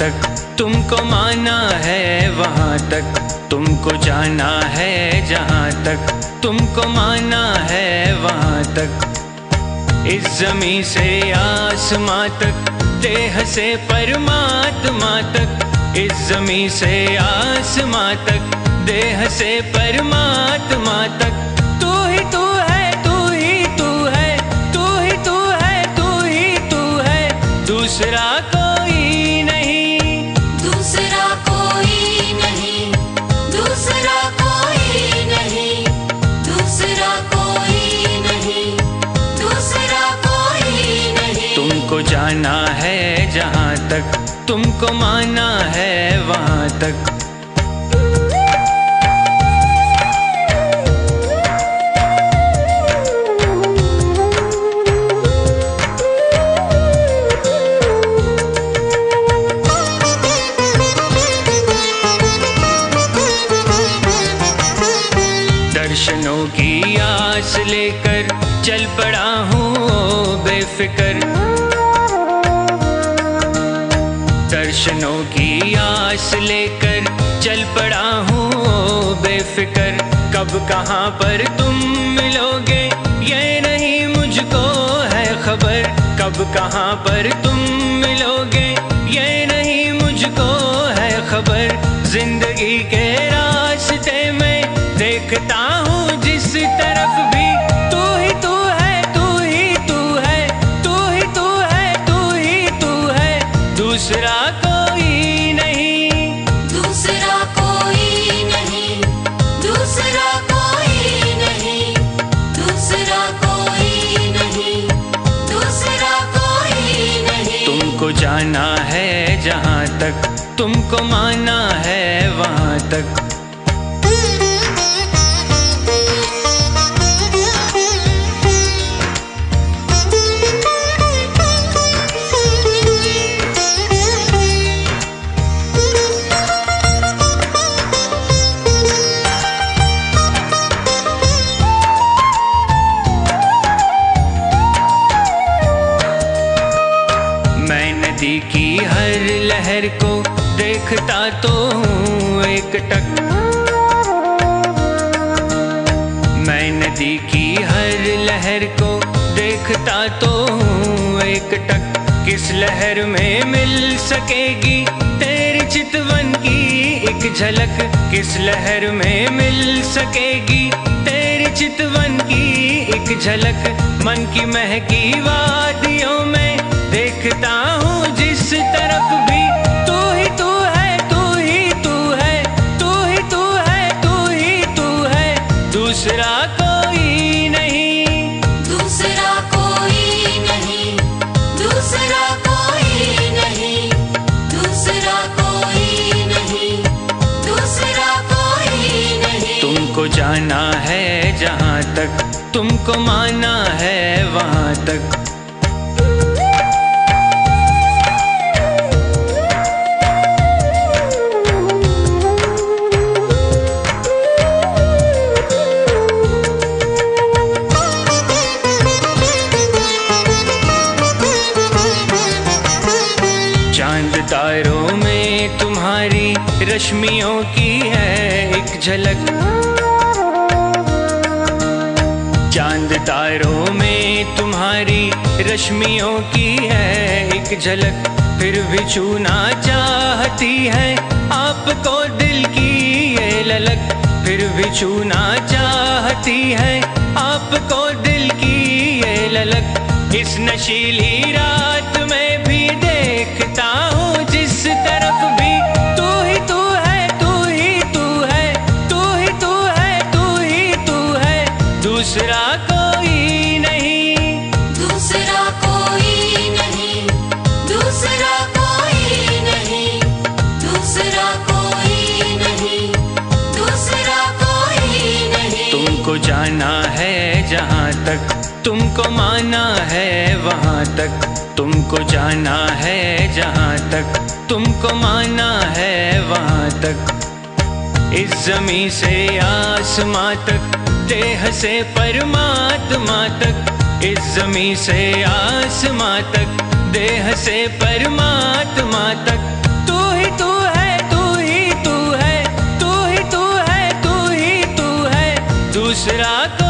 तक तुमको माना है वहाँ तक तुमको जाना है, जहाँ तक तुमको माना है वहाँ तक। इस ज़मीं से आसमां तक, देह से परमात्मा तक। इस ज़मीं से आसमां तक, देह से परमात्मा तक। तू ही तू है, तू ही तू है, तू ही तू है, तू ही तू है, दूसरा कोई नहीं, दूसरा कोई नहीं, दूसरा कोई नहीं, दूसरा कोई नहीं, दूसरा कोई नहीं। तुमको जाना है जहाँ तक तुमको माना है वहाँ तक। दर्शनों की आस लेकर चल पड़ा हूँ बेफिक्र। दर्शनों की आस लेकर चल पड़ा हूँ बेफिक्र। कब कहाँ पर तुम मिलोगे ये नहीं मुझको है खबर। कब कहाँ पर तुम मिलोगे ये नहीं मुझको है खबर। जिंदगी के रास्ते में देखता हूँ जिस तरफ भी, तू ही तू है, तू ही तू है, तू ही तू है, तू ही तू है, दूसरा कोई नहीं, दूसरा कोई नहीं, दूसरा कोई नहीं, दूसरा कोई नहीं, दूसरा कोई नहीं। तुमको जाना है जहाँ तक तुमको माना है वहाँ तक। मैं नदी की हर लहर को देखता तो हूँ एक टक। मैं नदी की हर लहर को देखता तो हूँ एक टक। किस लहर में मिल सकेगी तेरी चितवन की एक झलक। किस लहर में मिल सकेगी तेरी चितवन की एक झलक। मन की महकी वादियों में देखता हूँ जिस तरफ भी, तू ही तू है, तू ही तू है, तू ही तू है, तू ही तू है, दूसरा कोई नहीं, दूसरा कोई नहीं, दूसरा कोई नहीं, दूसरा कोई नहीं, दूसरा कोई नहीं। तुमको जाना है जहाँ तक तुमको माना है वहाँ तक। चांद तारों में तुम्हारी रश्मियों की है एक झलक। चांद तारों में तुम्हारी रश्मियों की है एक झलक। फिर भी छूना चाहती है आपको दिल की ये ललक। फिर भी छूना चाहती है आपको दिल की ये ललक। इस नशीली रात में भी देखता हूँ जिस तरफ भी, तू ही तू है, तू ही तू है, तू ही तू है, तू ही तू है, दूसरा कोई नहीं, दूसरा कोई नहीं, दूसरा कोई नहीं, दूसरा कोई नहीं, दूसरा कोई नहीं। तुमको जाना है जहाँ तक तुमको माना है वहाँ तक। तुमको जाना है जहाँ तक तुमको माना है वहाँ तक। इस ज़मीं से आसमां तक, देह से परमात्मा तक। इस ज़मीं से आसमां तक, देह से परमात्मा तक। तू दूसरा